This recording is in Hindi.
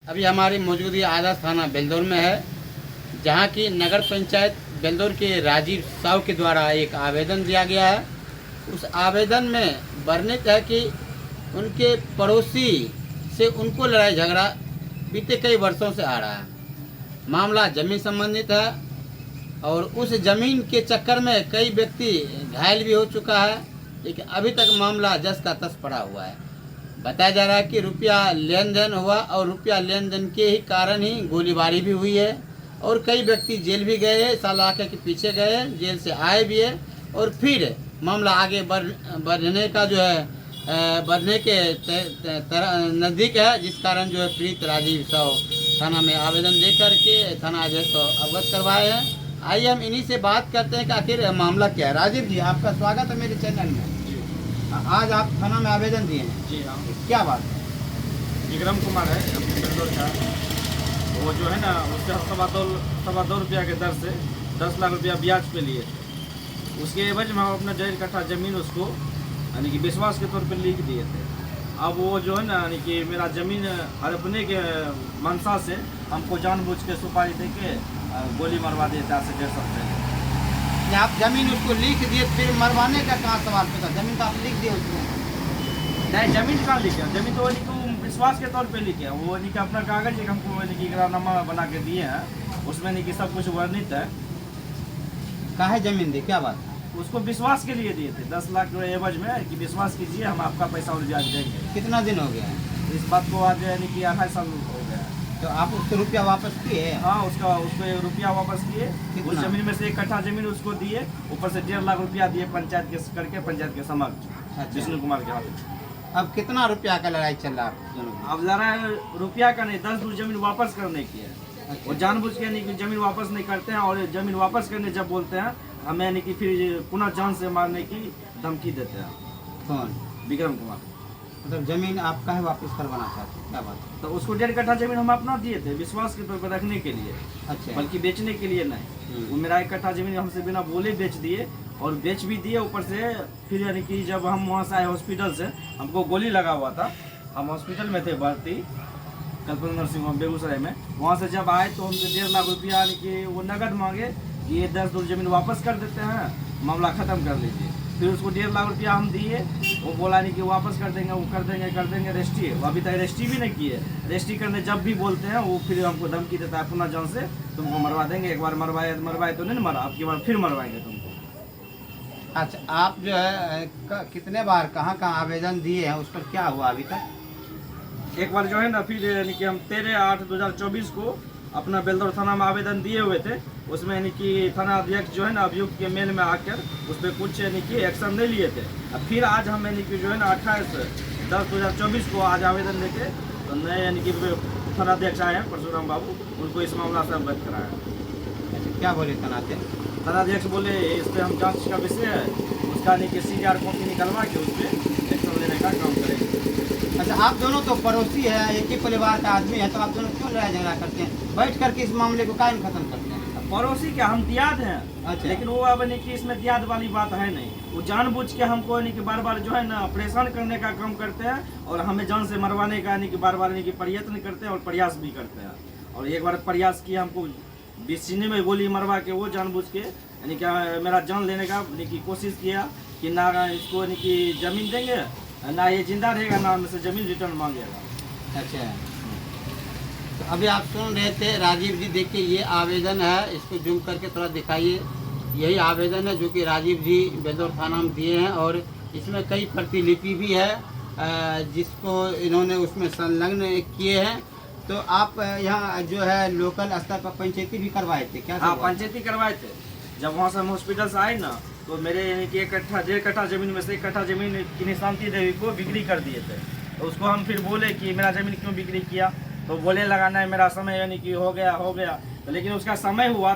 अभी हमारी मौजूदगी आदर्श थाना बेलदौर में है, जहां की नगर पंचायत बेलदौर के राजीव साहू के द्वारा एक आवेदन दिया गया है। उस आवेदन में वर्णित है कि उनके पड़ोसी से उनको लड़ाई झगड़ा बीते कई वर्षों से आ रहा है। मामला जमीन संबंधित है और उस जमीन के चक्कर में कई व्यक्ति घायल भी हो चुका है, लेकिन अभी तक मामला जस का तस पड़ा हुआ है। बताया जा रहा है कि रुपया लेन देन हुआ और रुपया लेन देन के ही कारण ही गोलीबारी भी हुई है और कई व्यक्ति जेल भी गए हैं, सलाखे के पीछे गए हैं, जेल से आए भी है और फिर मामला आगे बढ़ने का जो है बढ़ने के नज़दीक है, जिस कारण जो है पीड़ित राजीव साहू थाना में आवेदन दे करके थाना अध्यक्ष को अवगत करवाए हैं। आइए हम इन्हीं से बात करते हैं कि आखिर मामला क्या है। राजीव जी, आपका स्वागत है मेरे चैनल में। आज आप थाना में आवेदन दिए हैं। जी हाँ, क्या बात है? विक्रम कुमार है अपने बेंगलोर का। वो जो है ना, उससे सवा दो रुपया के दर से 10 लाख रुपया ब्याज पे लिए थे। उसके एवज में हम अपना 1.5 कट्ठा ज़मीन उसको यानी कि विश्वास के तौर पे लिख दिए थे। अब वो जो है ना, यानी कि मेरा ज़मीन हड़पने के मंशा से हमको जानबूझ के सुपारी दे के गोली मरवा दिए थे। आज से 1.5 साल आप जमीन उसको लिख दिए, फिर मरवाने का कहाँ सवाल पैदा? जमीन तो आप लिख दिए उसको। नहीं, जमीन कहाँ लिखे? जमीन तो यानी कि विश्वास के तौर पे लिखे। वो यानी कि अपना कागज एक हमको यानी कि इकरारनामा बना के दिए हैं, उसमें यानी कि सब कुछ वर्णित है। काहे जमीन दी, क्या बात? उसको विश्वास के लिए दिए थे 10 लाख के एवज में कि विश्वास कीजिए, हम आपका पैसा और ब्याज देंगे। कितना दिन हो गया है इस बात को? आज यानी कि 2.5 साल हो गया है। तो आप उसको रुपया वापस किए? हाँ, उसको रुपया वापस किए। उस जमीन में से 1 कट्ठा जमीन उसको दिए, ऊपर से 1.5 लाख रुपया दिए पंचायत के करके, पंचायत के समक्ष विष्णु कुमार के हाथ। अब कितना रुपया का लड़ाई चल रहा है? अब लड़ाई रुपया का नहीं, 10 दूर जमीन वापस करने की है। अच्छा। और जानबूझ के यानी कि जमीन वापस नहीं करते हैं, और जमीन वापस करने जब बोलते हैं हमें यानी कि फिर पुनः जान से मारने की धमकी देते हैं। कौन? विक्रम कुमार। मतलब जमीन आप काहे वापस करवाना चाहते हैं, क्या बात? तो उसको 1.5 कट्ठा जमीन हम अपना दिए थे विश्वास के तौर पर रखने के लिए, अच्छा। बल्कि बेचने के लिए नहीं। वो मेरा 1 कट्ठा जमीन हमसे बिना बोले बेच दिए, और बेच भी दिए। ऊपर से फिर यानी कि जब हम वहाँ से आए हॉस्पिटल से, हमको गोली लगा हुआ था, हम हॉस्पिटल में थे भर्ती कल्पना नर्सिंग होम बेगूसराय में। वहाँ से जब आए तो हमसे 1.5 लाख रुपया यानी कि वो नगद मांगे कि ये 10 दूर जमीन वापस कर देते हैं, मामला ख़त्म कर लीजिए। फिर उसको 1.5 लाख रुपया हम दिए, वो बोला नहीं कि वापस कर देंगे, वो कर देंगे रजिस्ट्री। वो अभी तक रजिस्ट्री भी नहीं किए। रजिस्ट्री करने जब भी बोलते हैं वो फिर हमको धमकी देता है, पुनः जान से तुमको मरवा देंगे। एक बार मरवाए तो नहीं मरा, आपकी बार फिर मरवाएंगे तुमको। अच्छा, आप जो है कितने बार कहाँ आवेदन दिए हैं, उस पर क्या हुआ अभी तक? एक बार जो है ना, फिर यानी कि हम 13/8/2024 को अपना बेलदौर थाना में आवेदन दिए हुए थे। उसमें यानी कि थाना अध्यक्ष जो है ना, अभियुक्त के मेल में आकर उस पर कुछ यानी कि एक्शन नहीं लिए थे। अब फिर आज हम यानी कि जो है ना 28/10/2024 को आज आवेदन देके तो नए यानी कि थाना अध्यक्ष आए हैं परशुराम बाबू, उनको इस मामला से अवगत कराया। अच्छा, क्या बोले थानाध्यक्ष? थानाध्यक्ष बोले इस पर हम जाँच का विषय है, उसका यानी कि CR कॉपी निकलवा के उस पर एक्शन लेने का काम करेंगे। अच्छा, आप दोनों तो पड़ोसी है, एक ही परिवार का आदमी है, तो आप दोनों क्यों लड़ाई झगड़ा करते हैं? बैठ करके इस मामले को काहे खत्म करते हैं? पड़ोसी क्या, हम दियाद हैं। अच्छा। लेकिन वो अब नहीं कि इसमें दियाद वाली बात है नहीं। वो जानबूझ के हमको यानी कि बार बार जो है ना परेशान करने का काम करते हैं, और हमें जान से मरवाने का यानी कि बार बार यानी कि प्रयत्न करते हैं और प्रयास भी करते हैं। और एक बार प्रयास किया, हमको सीने में गोली मरवा के वो जानबूझ के यानी कि मेरा जान लेने का यानी कि कोशिश किया कि ना इसको यानी कि ज़मीन देंगे, ना ये जिंदा रहेगा, ना हमसे ज़मीन रिटर्न मांगेगा। अच्छा, तो अभी आप सुन रहे थे राजीव जी, देखिए ये आवेदन है, इसको जूम करके थोड़ा दिखाइए। यही आवेदन है जो कि राजीव जी बेलदौर थाना में दिए हैं, और इसमें कई प्रतिलिपि भी है जिसको इन्होंने उसमें संलग्न किए हैं। तो आप यहाँ जो है लोकल स्तर पर पंचायती भी करवाए थे क्या? हाँ, पंचायती करवाए थे। जब वहाँ से हम हॉस्पिटल से आए ना, तो मेरे यानी कि 1.5 कट्ठा जमीन में से 1 कट्ठा जमीन की शांति देवी को बिक्री कर दिए थे। तो उसको हम फिर बोले कि मेरा ज़मीन क्यों बिक्री किया, तो बोले लगाना है मेरा समय यानी कि हो गया। तो लेकिन उसका समय हुआ